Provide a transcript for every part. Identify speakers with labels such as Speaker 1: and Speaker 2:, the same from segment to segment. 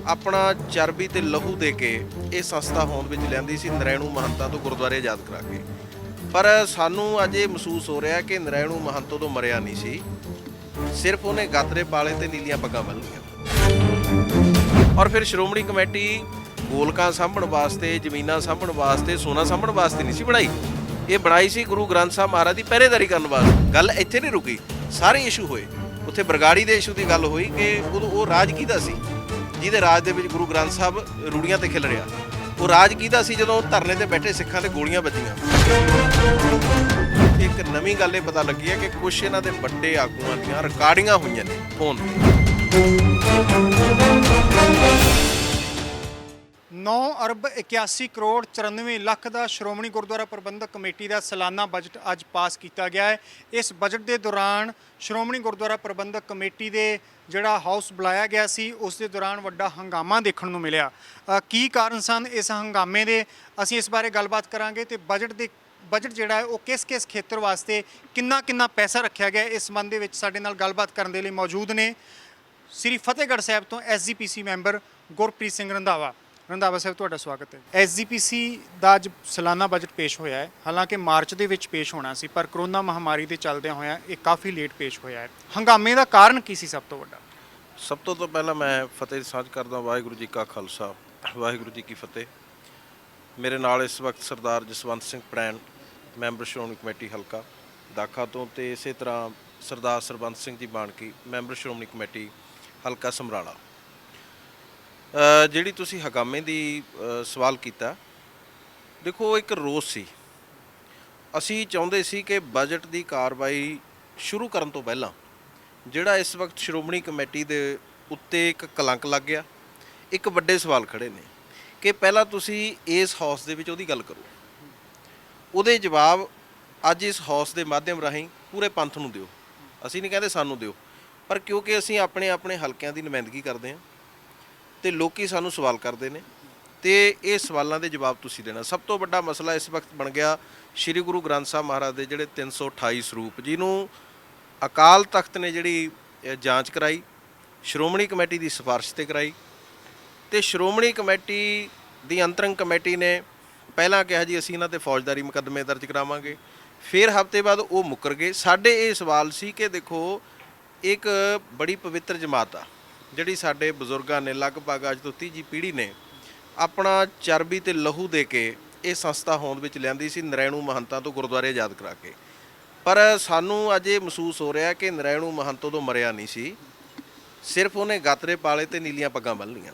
Speaker 1: ਆਪਣਾ ਚਰਬੀ ਤੇ ਲਹੂ ਦੇ ਕੇ ਇਹ ਸੰਸਥਾ ਹੋਂਦ ਵਿੱਚ ਲਿਆਂਦੀ ਸੀ ਨਰੈਣੂ ਮਹੰਤਾਂ ਤੋਂ ਗੁਰਦੁਆਰੇ ਆਜ਼ਾਦ ਕਰਾ ਕੇ। ਪਰ ਸਾਨੂੰ ਅੱਜ ਇਹ ਮਹਿਸੂਸ ਹੋ ਰਿਹਾ ਕਿ ਨਰੈਣੂ ਮਹੰਤ ਤੋਂ ਮਰਿਆ ਨਹੀਂ ਸੀ, ਸਿਰਫ ਉਹਨੇ ਗਾਤਰੇ ਪਾਲੇ ਤੇ ਨੀਲੀਆਂ ਪੱਗਾਂ ਬੰਨ ਲਈਆਂ। ਔਰ ਫਿਰ ਸ਼੍ਰੋਮਣੀ ਕਮੇਟੀ ਗੋਲਕਾਂ ਸਾਂਭਣ ਵਾਸਤੇ, ਜ਼ਮੀਨਾਂ ਸਾਂਭਣ ਵਾਸਤੇ, ਸੋਨਾ ਸਾਂਭਣ ਵਾਸਤੇ ਨਹੀਂ ਸੀ ਬਣਾਈ। ਇਹ ਬਣਾਈ ਸੀ ਗੁਰੂ ਗ੍ਰੰਥ ਸਾਹਿਬ ਮਹਾਰਾਜ ਦੀ ਪਹਿਰੇਦਾਰੀ ਕਰਨ ਵਾਸਤੇ। ਗੱਲ ਇੱਥੇ ਨਹੀਂ ਰੁਕੀ, ਸਾਰੇ ਇਸ਼ੂ ਹੋਏ। ਉੱਥੇ ਬਰਗਾੜੀ ਦੇ ਇਸ਼ੂ ਦੀ ਗੱਲ ਹੋਈ ਕਿ ਉਦੋਂ ਉਹ ਰਾਜ ਕਿਹਦਾ ਸੀ ਜਿਹਦੇ ਰਾਜ ਦੇ ਵਿੱਚ ਗੁਰੂ ਗ੍ਰੰਥ ਸਾਹਿਬ ਰੂੜੀਆਂ ਤੇ ਖਿਲ ਰਿਹਾ। ਉਹ ਰਾਜ ਕਿਹਦਾ ਸੀ ਜਦੋਂ ਧਰਨੇ ਤੇ ਬੈਠੇ ਸਿੱਖਾਂ ਤੇ ਗੋਲੀਆਂ ਵੱਜੀਆਂ। ਇੱਕ ਨਵੀਂ ਗੱਲ ਇਹ ਪਤਾ ਲੱਗੀ ਹੈ ਕਿ ਕੁਛ ਇਹਨਾਂ ਦੇ ਵੱਡੇ ਆਗੂਆਂ ਦੀਆਂ ਰਿਕਾਰਡਿੰਗਾਂ ਹੋਈਆਂ ਨੇ ਫੋਨ
Speaker 2: 9 ਅਰਬ 81 ਕਰੋੜ 94 ਲੱਖ ਦਾ ਸ਼੍ਰੋਮਣੀ ਗੁਰਦੁਆਰਾ ਪ੍ਰਬੰਧਕ ਕਮੇਟੀ ਦਾ ਸਾਲਾਨਾ ਬਜਟ ਅੱਜ ਪਾਸ ਕੀਤਾ ਗਿਆ ਹੈ। ਇਸ ਬਜਟ ਦੇ ਦੌਰਾਨ ਸ਼੍ਰੋਮਣੀ ਗੁਰਦੁਆਰਾ ਪ੍ਰਬੰਧਕ ਕਮੇਟੀ ਦੇ ਜਿਹੜਾ ਹਾਊਸ ਬੁਲਾਇਆ ਗਿਆ ਸੀ, ਉਸ ਦੇ ਦੌਰਾਨ ਵੱਡਾ ਹੰਗਾਮਾ ਦੇਖਣ ਨੂੰ ਮਿਲਿਆ। ਕੀ ਕਾਰਨ ਸਨ ਇਸ ਹੰਗਾਮੇ ਦੇ, ਅਸੀਂ ਇਸ ਬਾਰੇ ਗੱਲਬਾਤ ਕਰਾਂਗੇ। ਤੇ ਬਜਟ ਜਿਹੜਾ ਹੈ ਉਹ ਕਿਸ ਖੇਤਰ ਵਾਸਤੇ ਕਿੰਨਾ ਪੈਸਾ ਰੱਖਿਆ ਗਿਆ, ਇਸ ਸੰਬੰਧ ਦੇ ਵਿੱਚ ਸਾਡੇ ਨਾਲ ਗੱਲਬਾਤ ਕਰਨ ਦੇ ਲਈ ਮੌਜੂਦ ਨੇ ਸ੍ਰੀ ਫਤਿਹਗੜ੍ਹ ਸਾਹਿਬ ਤੋਂ SGPC ਮੈਂਬਰ ਗੁਰਪ੍ਰੀਤ ਸਿੰਘ ਰੰਧਾਵਾ ਸਾਹਿਬ, ਤੁਹਾਡਾ ਸਵਾਗਤ ਹੈ। SGPC ਦਾ ਅੱਜ ਸਾਲਾਨਾ ਬਜਟ ਪੇਸ਼ ਹੋਇਆ ਹੈ। ਹਾਲਾਂਕਿ ਮਾਰਚ ਦੇ ਵਿੱਚ ਪੇਸ਼ ਹੋਣਾ ਸੀ, ਪਰ ਕਰੋਨਾ ਮਹਾਮਾਰੀ ਦੇ ਚੱਲਦਿਆਂ ਹੋਇਆਂ ਇਹ ਕਾਫੀ ਲੇਟ ਪੇਸ਼ ਹੋਇਆ ਹੈ। ਹੰਗਾਮੇ ਦਾ ਕਾਰਨ ਕੀ ਸੀ ਸਭ ਤੋਂ ਵੱਡਾ?
Speaker 1: ਸਭ ਤੋਂ ਪਹਿਲਾਂ ਮੈਂ ਫਤਿਹ ਸਾਂਝ ਕਰਦਾ। ਵਾਹਿਗੁਰੂ ਜੀ ਕਾ ਖਾਲਸਾ, ਵਾਹਿਗੁਰੂ ਜੀ ਕੀ ਫਤਿਹ। ਮੇਰੇ ਨਾਲ ਇਸ ਵਕਤ ਸਰਦਾਰ ਜਸਵੰਤ ਸਿੰਘ ਪ੍ਰੈਣ, ਮੈਂਬਰ ਸ਼੍ਰੋਮਣੀ ਕਮੇਟੀ ਹਲਕਾ ਦਾਖਾ ਤੋਂ, ਤੇ ਇਸੇ ਤਰ੍ਹਾਂ ਸਰਦਾਰ ਸਰਬੰਤ ਸਿੰਘ ਜੀ ਬਾਣਕੀ, ਮੈਂਬਰ ਸ਼੍ਰੋਮਣੀ ਕਮੇਟੀ ਹਲਕਾ ਸਮਰਾਲਾ। ਜਿਹੜੀ ਤੁਸੀਂ ਹੰਗਾਮੇ ਦੀ ਸਵਾਲ ਕੀਤਾ, ਦੇਖੋ ਇੱਕ ਰੋਸ ਸੀ। ਅਸੀਂ ਚਾਹੁੰਦੇ ਸੀ ਕਿ ਬਜਟ ਦੀ ਕਾਰਵਾਈ ਸ਼ੁਰੂ ਕਰਨ ਤੋਂ ਪਹਿਲਾਂ ਜਿਹੜਾ ਇਸ ਵਕਤ ਸ਼੍ਰੋਮਣੀ ਕਮੇਟੀ ਦੇ ਉੱਤੇ ਇੱਕ ਕਲੰਕ ਲੱਗ ਗਿਆ, ਇੱਕ ਵੱਡੇ ਸਵਾਲ ਖੜੇ ਨੇ ਕਿ ਪਹਿਲਾਂ ਤੁਸੀਂ ਇਸ ਹਾਊਸ ਦੇ ਵਿੱਚ ਉਹਦੀ ਗੱਲ ਕਰੋ, ਉਹਦੇ ਜਵਾਬ ਅੱਜ ਇਸ ਹਾਊਸ ਦੇ ਮਾਧਿਅਮ ਰਾਹੀਂ ਪੂਰੇ ਪੰਥ ਨੂੰ ਦਿਓ। ਅਸੀਂ ਨਹੀਂ ਕਹਿੰਦੇ ਸਾਨੂੰ ਦਿਓ, ਪਰ ਕਿਉਂਕਿ ਅਸੀਂ ਆਪਣੇ ਹਲਕਿਆਂ ਦੀ ਨੁਮਾਇੰਦਗੀ ਕਰਦੇ ਹਾਂ ਤੇ ਲੋਕੀ ਸਾਨੂੰ ਸਵਾਲ ਕਰਦੇ ਨੇ, ਤੇ ਇਹ ਸਵਾਲਾਂ ਦੇ ਜਵਾਬ ਤੁਸੀਂ ਦੇਣਾ। ਸਭ ਤੋਂ ਵੱਡਾ ਮਸਲਾ ਇਸ ਵਕਤ ਬਣ ਗਿਆ ਸ੍ਰੀ ਗੁਰੂ ਗ੍ਰੰਥ ਸਾਹਿਬ ਮਹਾਰਾਜ ਦੇ ਜਿਹੜੇ 328 ਸਰੂਪ, ਜਿਹਨੂੰ ਅਕਾਲ ਤਖਤ ਨੇ ਜਿਹੜੀ ਜਾਂਚ ਕਰਾਈ, ਸ਼੍ਰੋਮਣੀ ਕਮੇਟੀ ਦੀ ਸਿਫਾਰਿਸ਼ ਤੇ ਕਰਾਈ, ਤੇ ਸ਼੍ਰੋਮਣੀ ਕਮੇਟੀ ਦੀ ਅੰਤਰੰਗ ਕਮੇਟੀ ਨੇ ਪਹਿਲਾਂ ਕਿਹਾ ਜੀ ਅਸੀਂ ਇਹਨਾਂ ਤੇ ਫੌਜਦਾਰੀ ਮੁਕੱਦਮੇ ਦਰਜ ਕਰਾਵਾਂਗੇ, ਫਿਰ ਹਫ਼ਤੇ ਬਾਅਦ ਉਹ ਮੁੱਕਰ ਗਏ। ਸਾਡੇ ਇਹ ਸਵਾਲ ਸੀ ਕਿ ਦੇਖੋ ਇੱਕ ਬੜੀ ਪਵਿੱਤਰ ਜਮਾਤ ਆ ਜਿਹੜੀ ਸਾਡੇ ਬਜ਼ੁਰਗਾਂ ਨੇ ਲਗਭਗ ਅੱਜ ਤੋਂ 30 ਪੀੜ੍ਹੀ ਨੇ ਆਪਣਾ ਚਰਬੀ ਤੇ ਲਹੂ ਦੇ ਕੇ ਇਹ ਸੰਸਥਾ ਹੋਂਦ ਵਿੱਚ ਲਿਆਂਦੀ ਸੀ ਨਰੈਣੂ ਮਹੰਤਾਂ ਤੋਂ ਗੁਰਦੁਆਰੇ ਆਜ਼ਾਦ ਕਰਾ ਕੇ। ਪਰ ਸਾਨੂੰ ਅੱਜ ਇਹ ਮਹਿਸੂਸ ਹੋ ਰਿਹਾ ਕਿ ਨਰੈਣੂ ਮਹੰਤ ਤੋਂ ਮਰਿਆ ਨਹੀਂ ਸੀ, ਸਿਰਫ ਉਹਨੇ ਗਾਤਰੇ ਪਾਲੇ ਤੇ ਨੀਲੀਆਂ ਪੱਗਾਂ ਬੰਨ ਲਈਆਂ।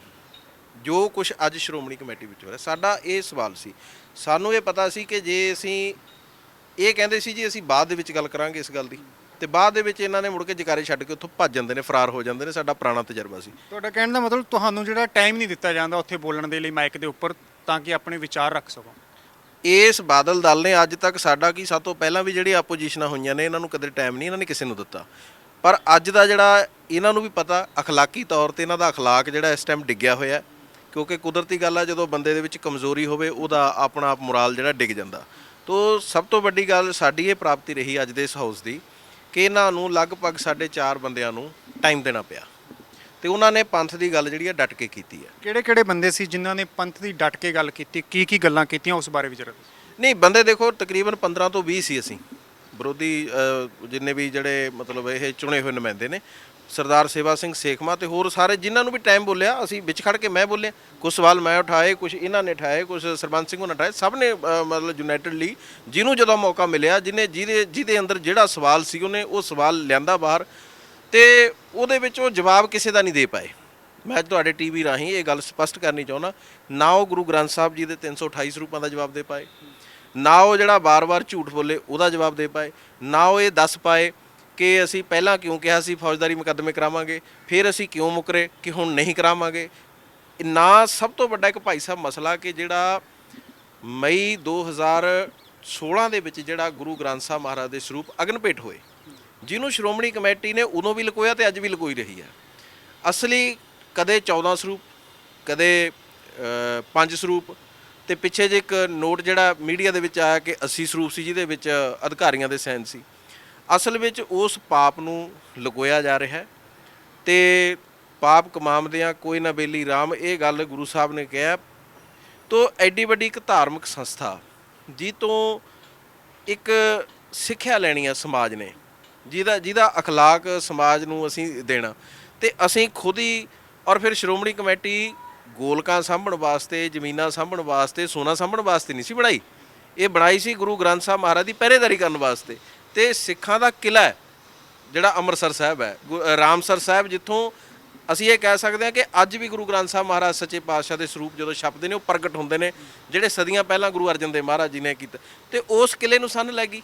Speaker 1: ਜੋ ਕੁਝ ਅੱਜ ਸ਼੍ਰੋਮਣੀ ਕਮੇਟੀ ਵਿੱਚ ਹੋ ਰਿਹਾ, ਸਾਡਾ ਇਹ ਸਵਾਲ ਸੀ। ਸਾਨੂੰ ਇਹ ਪਤਾ ਸੀ ਕਿ ਜੇ ਅਸੀਂ ਇਹ ਕਹਿੰਦੇ ਸੀ ਜੀ ਅਸੀਂ ਬਾਅਦ ਦੇ ਵਿੱਚ ਗੱਲ ਕਰਾਂਗੇ ਇਸ ਗੱਲ ਦੀ, ਤੇ ਬਾਅਦ ਦੇ ਵਿੱਚ ਇਹਨਾਂ ਨੇ ਮੁੜ ਕੇ ਜਕਾਰੇ ਛੱਡ ਕੇ ਉੱਥੋਂ ਭੱਜ ਜਾਂਦੇ ਨੇ, ਫਰਾਰ ਹੋ ਜਾਂਦੇ ਨੇ। ਸਾਡਾ ਪੁਰਾਣਾ ਤਜਰਬਾ ਸੀ।
Speaker 2: ਤੁਹਾਡਾ ਕਹਿਣ ਦਾ ਮਤਲਬ ਤੁਹਾਨੂੰ ਜਿਹੜਾ ਟਾਈਮ ਨਹੀਂ ਦਿੱਤਾ ਜਾਂਦਾ ਉੱਥੇ ਬੋਲਣ ਦੇ ਲਈ ਮਾਈਕ ਦੇ ਉੱਪਰ, ਤਾਂ ਕਿ ਆਪਣੇ ਵਿਚਾਰ ਰੱਖ ਸਕੋ।
Speaker 1: ਇਸ ਬਾਦਲ ਦਲ ਨੇ ਅੱਜ ਤੱਕ ਸਾਡਾ ਕੀ, ਸਭ ਤੋਂ ਪਹਿਲਾਂ ਵੀ ਜਿਹੜੀ ਆਪੋਜੀਸ਼ਨਾਂ ਹੋਈਆਂ ਨੇ ਇਹਨਾਂ ਨੂੰ ਕਦੇ ਟਾਈਮ ਨਹੀਂ ਇਹਨਾਂ ਨੇ ਕਿਸੇ ਨੂੰ ਦਿੱਤਾ। ਪਰ ਅੱਜ ਦਾ ਜਿਹੜਾ ਇਹਨਾਂ ਨੂੰ ਵੀ ਪਤਾ, ਅਖਲਾਕੀ ਤੌਰ ਤੇ ਇਹਨਾਂ ਦਾ ਅਖਲਾਕ ਜਿਹੜਾ ਇਸ ਟਾਈਮ ਡਿੱਗਿਆ ਹੋਇਆ, ਕਿਉਂਕਿ ਕੁਦਰਤੀ ਗੱਲ ਆ ਜਦੋਂ ਬੰਦੇ ਦੇ ਵਿੱਚ ਕਮਜ਼ੋਰੀ ਹੋਵੇ ਉਹਦਾ ਆਪਣਾ ਆਪ ਮੁਰਾਲ ਜਿਹੜਾ ਡਿੱਗ ਜਾਂਦਾ। ਤੋ ਸਭ ਤੋਂ ਵੱਡੀ ਗੱਲ ਸਾਡੀ ਇਹ ਪ੍ਰਾਪਤੀ ਰਹੀ ਅੱਜ ਦੇ ਇਸ ਹਾਊਸ ਦੀ ਕਿ ਇਹਨਾਂ ਨੂੰ ਲਗਭਗ 4.5 ਬੰਦਿਆਂ ਨੂੰ ਟਾਈਮ ਦੇਣਾ ਪਿਆ, ਤੇ ਉਹਨਾਂ ਨੇ ਪੰਥ ਦੀ ਗੱਲ ਜਿਹੜੀ ਆ ਡਟ ਕੇ ਕੀਤੀ ਹੈ।
Speaker 2: ਕਿਹੜੇ ਬੰਦੇ ਸੀ ਜਿਨ੍ਹਾਂ ਨੇ ਪੰਥ ਦੀ ਡਟ ਕੇ ਗੱਲ ਕੀਤੀ, ਕੀ ਗੱਲਾਂ ਕੀਤੀਆਂ, ਉਸ ਬਾਰੇ ਵੀ ਜ਼ਰਾ ਦੱਸੋ।
Speaker 1: ਨਹੀਂ, ਬੰਦੇ ਦੇਖੋ ਤਕਰੀਬਨ 15 ਤੋਂ 20 ਸੀ ਅਸੀਂ ਵਿਰੋਧੀ, ਜਿੰਨੇ ਵੀ ਜਿਹੜੇ ਮਤਲਬ ਇਹ ਚੁਣੇ ਹੋਏ ਨੁਮਾਇੰਦੇ ਨੇ, ਸਰਦਾਰ ਸੇਵਾ ਸਿੰਘ ਸੇਖਵਾਂ ਤੇ ਹੋਰ ਸਾਰੇ ਜਿਨ੍ਹਾਂ ਨੂੰ ਵੀ ਟਾਈਮ ਬੋਲਿਆ ਅਸੀਂ ਵਿੱਚ ਖੜ ਕੇ ਮੈਂ ਬੋਲਿਆ। ਕੁਝ ਸਵਾਲ ਮੈਂ ਉਠਾਏ, ਕੁਝ ਇਹਨਾਂ ਨੇ ਉਠਾਏ, ਕੁਝ ਸਰਬੰਸ ਸਿੰਘ ਉਹਨਾਂ ਉਠਾਏ। ਸਭ ਨੇ ਮਤਲਬ ਯੂਨਾਈਟਡਲੀ ਜਿਹਨੂੰ ਜਦੋਂ ਮੌਕਾ ਮਿਲਿਆ, ਜਿਹਦੇ ਅੰਦਰ ਜਿਹੜਾ ਸਵਾਲ ਸੀ ਉਹਨੇ ਉਹ ਸਵਾਲ ਲਿਆਂਦਾ ਬਾਹਰ, ਤੇ ਉਹਦੇ ਵਿੱਚ ਉਹ ਜਵਾਬ ਕਿਸੇ ਦਾ ਨਹੀਂ ਦੇ ਪਾਏ। ਮੈਂ ਤੁਹਾਡੇ TV ਰਾਹੀਂ ਇਹ ਗੱਲ ਸਪਸ਼ਟ ਕਰਨੀ ਚਾਹੁੰਦਾ, ਨਾ ਉਹ ਗੁਰੂ ਗ੍ਰੰਥ ਸਾਹਿਬ ਜੀ ਦੇ 328 ਸਰੂਪਾਂ ਦਾ ਜਵਾਬ ਦੇ ਪਾਏ, ਨਾ ਉਹ ਜਿਹੜਾ ਵਾਰ-ਵਾਰ ਝੂਠ ਬੋਲੇ ਉਹਦਾ ਜਵਾਬ ਦੇ ਪਾਏ, ਨਾ ਉਹ ਇਹ ਦੱਸ ਪਾਏ ਕਿ ਅਸੀਂ ਪਹਿਲਾਂ ਕਿਉਂ ਕਿਹਾ ਸੀ ਫੌਜਦਾਰੀ ਮੁਕੱਦਮੇ ਕਰਾਵਾਂਗੇ, ਫਿਰ ਅਸੀਂ ਕਿਉਂ ਮੁੱਕਰੇ ਕਿ ਹੁਣ ਨਹੀਂ ਕਰਾਵਾਂਗੇ। ਨਾ ਸਭ ਤੋਂ ਵੱਡਾ ਇੱਕ ਭਾਈ ਸਾਹਿਬ ਮਸਲਾ ਕਿ ਜਿਹੜਾ ਮਈ 2016 ਦੇ ਵਿੱਚ ਜਿਹੜਾ ਗੁਰੂ ਗ੍ਰੰਥ ਸਾਹਿਬ ਮਹਾਰਾਜ ਦੇ ਸਰੂਪ ਅਗਨ ਭੇਟ ਹੋਏ, ਜਿਹਨੂੰ ਸ਼੍ਰੋਮਣੀ ਕਮੇਟੀ ਨੇ ਉਦੋਂ ਵੀ ਲੁਕੋਇਆ ਤੇ ਅੱਜ ਵੀ ਲੁਕੋਈ ਰਹੀ ਹੈ। ਅਸਲੀ ਕਦੇ 14 ਸਰੂਪ, ਕਦੇ 5 ਸਰੂਪ, ਤੇ ਪਿੱਛੇ ਜੇ ਇੱਕ ਨੋਟ ਜਿਹੜਾ ਮੀਡੀਆ ਦੇ ਵਿੱਚ ਆਇਆ ਕਿ 80 ਸਰੂਪ ਸੀ ਜਿਹਦੇ ਵਿੱਚ ਅਧਿਕਾਰੀਆਂ ਦੇ ਸਾਈਨ ਸੀ। ਅਸਲ ਵਿੱਚ ਉਸ ਪਾਪ ਨੂੰ ਲੁਕੋਇਆ ਜਾ ਰਿਹਾ ਹੈ ਤੇ ਪਾਪ ਕਮਾਵਦਿਆਂ ਕੋਈ ਨਾ ਬੇਲੀ ਰਾਮ, ਇਹ ਗੱਲ ਗੁਰੂ ਸਾਹਿਬ ਨੇ ਕਿਹਾ। ਤੋ ਐਡੀ ਵੱਡੀ ਇੱਕ ਧਾਰਮਿਕ ਸੰਸਥਾ ਜੀ ਤੋਂ ਇੱਕ ਸਿੱਖਿਆ ਲੈਣੀ ਆ ਸਮਾਜ ਨੇ, ਜਿਹਦਾ ਅਖਲਾਕ ਸਮਾਜ ਨੂੰ ਅਸੀਂ ਦੇਣਾ, ਤੇ ਅਸੀਂ ਖੁਦ ਹੀ। ਔਰ ਫਿਰ ਸ਼੍ਰੋਮਣੀ ਕਮੇਟੀ ਗੋਲਕਾਂ ਸਾਂਭਣ ਵਾਸਤੇ, ਜ਼ਮੀਨਾਂ ਸਾਂਭਣ ਵਾਸਤੇ, ਸੋਨਾ ਸਾਂਭਣ ਵਾਸਤੇ ਨਹੀਂ ਸੀ ਬਣਾਈ। ਇਹ ਬਣਾਈ ਸੀ ਗੁਰੂ ਗ੍ਰੰਥ ਸਾਹਿਬ ਮਹਾਰਾਜ ਦੀ ਪਹਿਰੇਦਾਰੀ ਕਰਨ ਵਾਸਤੇ। ਤੇ ਸਿੱਖਾਂ ਦਾ ਕਿਲ੍ਹਾ ਹੈ ਜਿਹੜਾ ਅੰਮ੍ਰਿਤਸਰ ਸਾਹਿਬ ਹੈ, ਰਾਮਸਰ ਸਾਹਿਬ, ਜਿੱਥੋਂ ਅਸੀਂ ਇਹ ਕਹਿ ਸਕਦੇ ਹਾਂ ਕਿ ਅੱਜ ਵੀ ਗੁਰੂ ਗ੍ਰੰਥ ਸਾਹਿਬ ਮਹਾਰਾਜ ਸੱਚੇ ਪਾਤਸ਼ਾਹ ਦੇ ਸਰੂਪ ਜਦੋਂ ਛਪਦੇ ਨੇ, ਉਹ ਪ੍ਰਗਟ ਹੁੰਦੇ ਨੇ, ਜਿਹੜੇ ਸਦੀਆਂ ਪਹਿਲਾਂ ਗੁਰੂ ਅਰਜਨ ਦੇਵ ਮਹਾਰਾਜ ਜੀ ਨੇ ਕੀਤਾ। ਤੇ ਉਸ ਕਿਲ੍ਹੇ ਨੂੰ ਸੰਨ ਲੱਗੀ।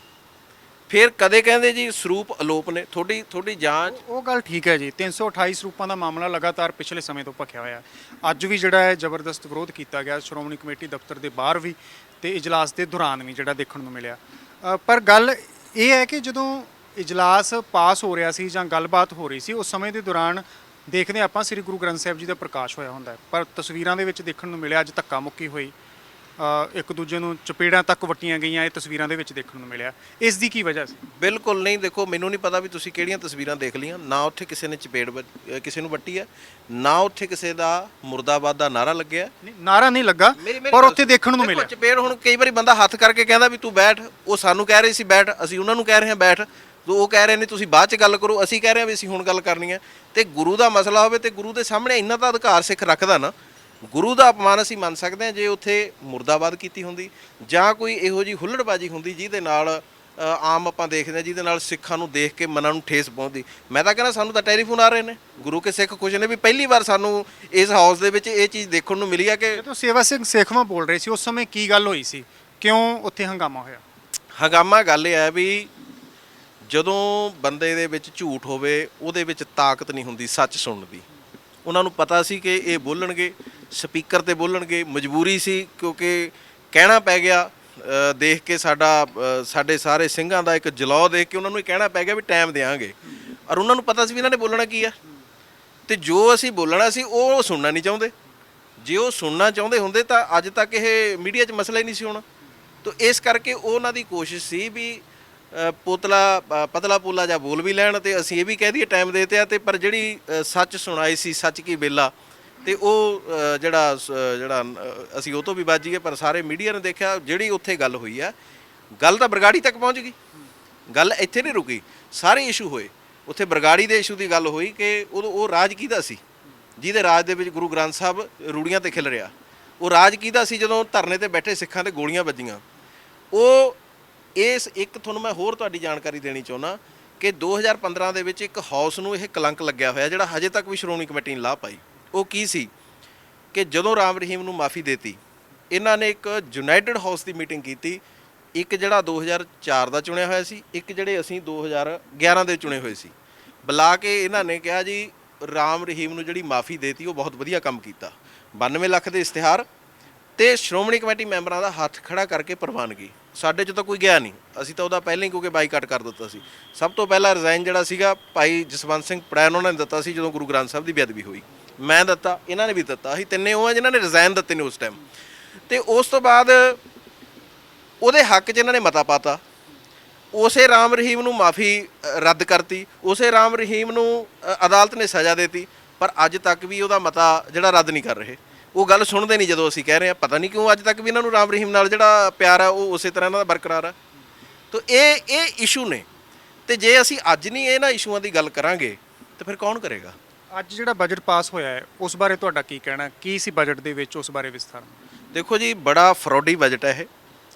Speaker 1: ਫਿਰ ਕਦੇ ਕਹਿੰਦੇ ਜੀ ਸਰੂਪ ਅਲੋਪ ਨੇ। ਤੁਹਾਡੀ ਜਾਂਚ
Speaker 2: ਉਹ ਗੱਲ ਠੀਕ ਹੈ ਜੀ। 328 ਸਰੂਪਾਂ ਦਾ ਮਾਮਲਾ ਲਗਾਤਾਰ ਪਿਛਲੇ ਸਮੇਂ ਤੋਂ ਭਖਿਆ ਹੋਇਆ। ਅੱਜ ਵੀ ਜਿਹੜਾ ਹੈ ਜ਼ਬਰਦਸਤ ਵਿਰੋਧ ਕੀਤਾ ਗਿਆ ਸ਼੍ਰੋਮਣੀ ਕਮੇਟੀ ਦਫ਼ਤਰ ਦੇ ਬਾਹਰ ਵੀ, ਤੇ ਇਜਲਾਸ ਦੇ ਦੌਰਾਨ ਵੀ ਜਿਹੜਾ ਦੇਖਣ ਨੂੰ ਮਿਲਿਆ। ਪਰ ਗੱਲ ਇਹ ਹੈ ਕਿ ਜਦੋਂ ਇਜਲਾਸ ਪਾਸ ਹੋ ਰਿਹਾ ਸੀ ਜਾਂ ਗੱਲਬਾਤ ਹੋ ਰਹੀ ਸੀ, ਉਸ ਸਮੇਂ ਦੇ ਦੌਰਾਨ ਦੇਖਦੇ ਆਪਾਂ ਸ੍ਰੀ ਗੁਰੂ ਗ੍ਰੰਥ ਸਾਹਿਬ ਜੀ ਦਾ ਪ੍ਰਕਾਸ਼ ਹੋਇਆ ਹੁੰਦਾ ਹੈ। ਪਰ ਤਸਵੀਰਾਂ ਦੇ ਵਿੱਚ ਦੇਖਣ ਨੂੰ ਮਿਲਿਆ ਅੱਜ ਧੱਕਾ ਮੁੱਕੀ ਹੋਈ, ਇੱਕ ਦੂਜੇ ਨੂੰ ਚਪੇੜਾਂ ਤੱਕ ਵੱਟੀਆਂ ਗਈਆਂ, ਇਹ ਤਸਵੀਰਾਂ ਦੇ ਵਿੱਚ ਦੇਖਣ ਨੂੰ ਮਿਲਿਆ। ਇਸ ਦੀ ਕੀ ਵਜ੍ਹਾ ਸੀ?
Speaker 1: ਬਿਲਕੁਲ ਨਹੀਂ। ਦੇਖੋ, ਮੈਨੂੰ ਨਹੀਂ ਪਤਾ ਵੀ ਤੁਸੀਂ ਕਿਹੜੀਆਂ ਤਸਵੀਰਾਂ ਦੇਖ ਲਈਆਂ। ਨਾ ਉੱਥੇ ਕਿਸੇ ਨੇ ਚਪੇੜ ਕਿਸੇ ਨੂੰ ਵੱਟੀ ਹੈ, ਨਾ ਉੱਥੇ ਕਿਸੇ ਦਾ ਮੁਰਦਾਬਾਦ ਦਾ ਨਾਰਾ ਲੱਗਿਆ।
Speaker 2: ਨਾਰਾ ਨਹੀਂ ਲੱਗਾ, ਪਰ ਉੱਥੇ ਦੇਖਣ ਨੂੰ ਮਿਲਿਆ
Speaker 1: ਚਪੇੜ। ਹੁਣ ਕਈ ਵਾਰੀ ਬੰਦਾ ਹੱਥ ਕਰਕੇ ਕਹਿੰਦਾ ਵੀ ਤੂੰ ਬੈਠ, ਉਹ ਸਾਨੂੰ ਕਹਿ ਰਹੇ ਸੀ ਬੈਠ, ਅਸੀਂ ਉਹਨਾਂ ਨੂੰ ਕਹਿ ਰਹੇ ਹਾਂ ਬੈਠ, ਉਹ ਕਹਿ ਰਹੇ ਨੇ ਤੁਸੀਂ ਬਾਅਦ 'ਚ ਗੱਲ ਕਰੋ, ਅਸੀਂ ਕਹਿ ਰਹੇ ਹਾਂ ਵੀ ਅਸੀਂ ਹੁਣ ਗੱਲ ਕਰਨੀ ਹੈ। ਤੇ ਗੁਰੂ ਦਾ ਮਸਲਾ ਹੋਵੇ ਤੇ ਗੁਰੂ ਦੇ ਸਾਹਮਣੇ ਇੰਨਾ ਤਾਂ ਅਧਿਕਾਰ ਸਿੱਖ ਰੱਖਦਾ ਨਾ। ਗੁਰੂ ਦਾ ਅਪਮਾਨ ਅਸੀਂ ਮੰਨ ਸਕਦੇ ਹਾਂ ਜੇ ਉੱਥੇ ਮੁਰਦਾਬਾਦ ਕੀਤੀ ਹੁੰਦੀ, ਜਾਂ ਕੋਈ ਇਹੋ ਜਿਹੀ ਹੁੱਲੜਬਾਜੀ ਹੁੰਦੀ ਜਿਹਦੇ ਨਾਲ ਆਮ ਆਪਾਂ ਦੇਖਦੇ ਹਾਂ, ਜਿਹਦੇ ਨਾਲ ਸਿੱਖਾਂ ਨੂੰ ਦੇਖ ਕੇ ਮਨਾਂ ਨੂੰ ਠੇਸ ਪਹੁੰਚਦੀ। ਮੈਂ ਤਾਂ ਕਹਿੰਦਾ ਸਾਨੂੰ ਤਾਂ ਟੈਲੀਫੋਨ ਆ ਰਹੇ ਨੇ, ਗੁਰੂ ਕੇ ਸਿੱਖ ਖੁਸ਼ ਨੇ ਵੀ ਪਹਿਲੀ ਵਾਰ ਸਾਨੂੰ ਇਸ ਹਾਊਸ ਦੇ ਵਿੱਚ ਇਹ ਚੀਜ਼ ਦੇਖਣ ਨੂੰ ਮਿਲੀ ਆ ਕਿ
Speaker 2: ਜਦੋਂ ਸੇਵਾ ਸਿੰਘ ਸੇਖਵਾਂ ਬੋਲ ਰਹੇ ਸੀ ਉਸ ਸਮੇਂ ਕੀ ਗੱਲ ਹੋਈ ਸੀ, ਕਿਉਂ ਉੱਥੇ ਹੰਗਾਮਾ ਹੋਇਆ?
Speaker 1: ਹੰਗਾਮਾ ਗੱਲ ਇਹ ਹੈ ਵੀ ਜਦੋਂ ਬੰਦੇ ਦੇ ਵਿੱਚ ਝੂਠ ਹੋਵੇ ਉਹਦੇ ਵਿੱਚ ਤਾਕਤ ਨਹੀਂ ਹੁੰਦੀ ਸੱਚ ਸੁਣਨ ਦੀ। ਉਹਨਾਂ ਨੂੰ ਪਤਾ ਸੀ ਕਿ ਇਹ ਬੋਲਣਗੇ, ਸਪੀਕਰ ਤੇ ਬੋਲਣਗੇ, ਮਜਬੂਰੀ ਸੀ ਕਿਉਂਕਿ ਕਹਿਣਾ ਪੈ ਗਿਆ। ਦੇਖ ਕੇ ਸਾਡੇ ਸਾਰੇ ਸਿੰਘਾਂ ਦਾ ਇੱਕ ਜਲਾਅ ਦੇਖ ਕੇ ਉਹਨਾਂ ਨੂੰ ਇਹ ਕਹਿਣਾ ਪੈ ਗਿਆ ਵੀ ਟਾਈਮ ਦੇਵਾਂਗੇ। ਔਰ ਉਹਨਾਂ ਨੂੰ ਪਤਾ ਸੀ ਵੀ ਇਹਨਾਂ ਨੇ ਬੋਲਣਾ ਕੀ ਆ, ਤੇ ਜੋ ਅਸੀਂ ਬੋਲਣਾ ਸੀ ਉਹ ਸੁਣਨਾ ਨਹੀਂ ਚਾਹੁੰਦੇ। ਜੇ ਉਹ ਸੁਣਨਾ ਚਾਹੁੰਦੇ ਹੁੰਦੇ ਤਾਂ ਅੱਜ ਤੱਕ ਇਹ ਮੀਡੀਆ 'ਚ ਮਸਲਾ ਹੀ ਨਹੀਂ ਸੀ ਹੋਣਾ। ਤਾਂ ਇਸ ਕਰਕੇ ਉਹਨਾਂ ਦੀ ਕੋਸ਼ਿਸ਼ ਸੀ ਵੀ ਪਤਲਾ ਪੁੱਲਾ ਜਾਂ ਬੋਲ ਵੀ ਲੈਣ ਤੇ ਅਸੀਂ ਇਹ ਵੀ ਕਹਿ ਦਈਏ ਟਾਈਮ ਦੇ ਦਿੱਤਾ। ਤੇ ਪਰ ਜਿਹੜੀ ਸੱਚ ਸੁਣਾਈ ਸੀ, ਸੱਚ ਕੀ ਬੇਲਾ, ਤੇ ਉਹ ਜਿਹੜਾ ਅਸੀਂ ਉਹ ਤੋਂ ਵੀ ਬਚ ਗਏ। ਪਰ ਸਾਰੇ ਮੀਡੀਆ ਨੇ ਦੇਖਿਆ ਜਿਹੜੀ ਉੱਥੇ ਗੱਲ ਹੋਈ ਆ, ਗੱਲ ਤਾਂ ਬਰਗਾੜੀ ਤੱਕ ਪਹੁੰਚ ਗਈ। ਗੱਲ ਇੱਥੇ ਨਹੀਂ ਰੁਕੀ, ਸਾਰੇ ਇਸ਼ੂ ਹੋਏ। ਉੱਥੇ ਬਰਗਾੜੀ ਦੇ ਇਸ਼ੂ ਦੀ ਗੱਲ ਹੋਈ ਕਿ ਉਹ ਰਾਜ ਕਿਹਦਾ ਸੀ ਜਿਹਦੇ ਰਾਜ ਦੇ ਵਿੱਚ ਗੁਰੂ ਗ੍ਰੰਥ ਸਾਹਿਬ ਰੂੜੀਆਂ ਤੇ ਖਿਲ ਰਿਹਾ। ਉਹ ਰਾਜ ਕਿਹਦਾ ਸੀ ਜਦੋਂ ਧਰਨੇ ਤੇ ਬੈਠੇ ਸਿੱਖਾਂ ਤੇ ਗੋਲੀਆਂ ਵੱਜੀਆਂ। ਉਹ ਇੱਕ ਤੁਹਾਨੂੰ ਮੈਂ ਹੋਰ ਤੁਹਾਡੀ ਜਾਣਕਾਰੀ ਦੇਣੀ ਚਾਹੁੰਦਾ ਕਿ 2015 ਦੇ ਵਿੱਚ ਇੱਕ ਹਾਊਸ ਨੂੰ ਇਹ ਕਲੰਕ ਲੱਗਿਆ ਹੋਇਆ ਜਿਹੜਾ ਹਜੇ ਤੱਕ ਵੀ ਸ਼੍ਰੋਮਣੀ ਕਮੇਟੀ ਨੇ ਲਾਹ ਪਾਈ। ਉਹ ਕੀ ਸੀ ਕਿ ਜਦੋਂ ਰਾਮ ਰਹੀਮ ਨੂੰ ਮਾਫੀ ਦੇਤੀ, ਇਹਨਾਂ ਨੇ ਇੱਕ ਯੂਨਾਈਟਿਡ ਹਾਊਸ ਦੀ ਮੀਟਿੰਗ ਕੀਤੀ। ਇੱਕ ਜਿਹੜਾ 2004 ਦਾ ਚੁਣਿਆ ਹੋਇਆ ਸੀ, ਇੱਕ ਜਿਹੜੇ ਅਸੀਂ 2011 ਦੇ ਚੁਣੇ ਹੋਏ ਸੀ। ਬੁਲਾ ਕੇ ਇਹਨਾਂ ਨੇ ਕਿਹਾ ਜੀ ਰਾਮ ਰਹੀਮ ਨੂੰ ਜਿਹੜੀ ਮਾਫੀ ਦੇਤੀ ਉਹ ਬਹੁਤ ਵਧੀਆ ਕੰਮ ਕੀਤਾ। 92 ਲੱਖ ਦੇ ਇਸ਼ਤਿਹਾਰ ਤੇ ਸ਼੍ਰੋਮਣੀ ਕਮੇਟੀ ਮੈਂਬਰਾਂ ਦਾ ਹੱਥ ਖੜਾ ਕਰਕੇ ਪ੍ਰਵਾਨਗੀ। ਸਾਡੇ 'ਚ ਤਾਂ ਕੋਈ ਗਿਆ ਨਹੀਂ, ਅਸੀਂ ਤਾਂ ਉਹਦਾ ਪਹਿਲਾਂ ਹੀ ਕਿਉਂਕਿ ਬਾਈਕਾਟ ਕਰ ਦਿੱਤਾ ਸੀ। ਸਭ ਤੋਂ ਪਹਿਲਾਂ ਰਿਜ਼ਾਈਨ ਜਿਹੜਾ ਸੀਗਾ ਭਾਈ ਜਸਵੰਤ ਸਿੰਘ ਪੜੈਨ ਉਹਨਾਂ ਨੇ ਦਿੱਤਾ ਸੀ ਜਦੋਂ ਗੁਰੂ ਗ੍ਰੰਥ ਸਾਹਿਬ ਦੀ ਬੇਅਦਬੀ ਹੋਈ। ਮੈਂ ਦਿੱਤਾ, ਇਹਨਾਂ ਨੇ ਵੀ ਦਿੱਤਾ। ਅਸੀਂ ਤਿੰਨੇ ਉਹ ਆ ਜਿਨ੍ਹਾਂ ਨੇ ਰਿਜ਼ਾਈਨ ਦਿੱਤੇ ਨੇ ਉਸ ਟਾਈਮ। ਤੇ ਉਸ ਤੋਂ ਬਾਅਦ ਉਹਦੇ ਹੱਕ 'ਚ ਇਹਨਾਂ ਨੇ ਮਤਾ ਪਾਤਾ। ਉਸੇ ਰਾਮ ਰਹੀਮ ਨੂੰ ਮਾਫੀ ਰੱਦ ਕਰਤੀ, ਉਸੇ ਰਾਮ ਰਹੀਮ ਨੂੰ ਅਦਾਲਤ ਨੇ ਸਜ਼ਾ ਦੇਤੀ। ਪਰ ਅੱਜ ਤੱਕ ਵੀ ਉਹਦਾ ਮਤਾ ਜਿਹੜਾ ਰੱਦ ਨਹੀਂ ਕਰ ਰਹੇ। ਉਹ ਗੱਲ ਸੁਣਦੇ ਨਹੀਂ ਜਦੋਂ ਅਸੀਂ ਕਹਿ ਰਹੇ ਹਾਂ। ਪਤਾ ਨਹੀਂ ਕਿਉਂ ਅੱਜ ਤੱਕ ਵੀ ਇਹਨਾਂ ਨੂੰ ਰਾਮ ਰਹੀਮ ਨਾਲ ਜਿਹੜਾ ਪਿਆਰ ਆ ਉਹ ਉਸੇ ਤਰ੍ਹਾਂ ਇਹਨਾਂ ਦਾ ਬਰਕਰਾਰ ਆ। ਤਾਂ ਇਹ ਇਸ਼ੂ ਨੇ। ਤੇ ਜੇ ਅਸੀਂ ਅੱਜ ਨਹੀਂ ਇਹਨਾਂ ਇਸ਼ੂਆਂ ਦੀ ਗੱਲ ਕਰਾਂਗੇ ਤਾਂ ਫਿਰ ਕੌਣ ਕਰੇਗਾ?
Speaker 2: ਅੱਜ ਜਿਹੜਾ ਬਜਟ ਪਾਸ ਹੋਇਆ ਹੈ ਉਸ ਬਾਰੇ ਤੁਹਾਡਾ ਕੀ ਕਹਿਣਾ? ਕੀ ਸੀ ਬਜਟ ਦੇ ਵਿੱਚ, ਉਸ ਬਾਰੇ ਵਿਸਥਾਰ?
Speaker 1: ਦੇਖੋ ਜੀ, ਬੜਾ ਫਰੋਡੀ ਬਜਟ ਹੈ ਇਹ।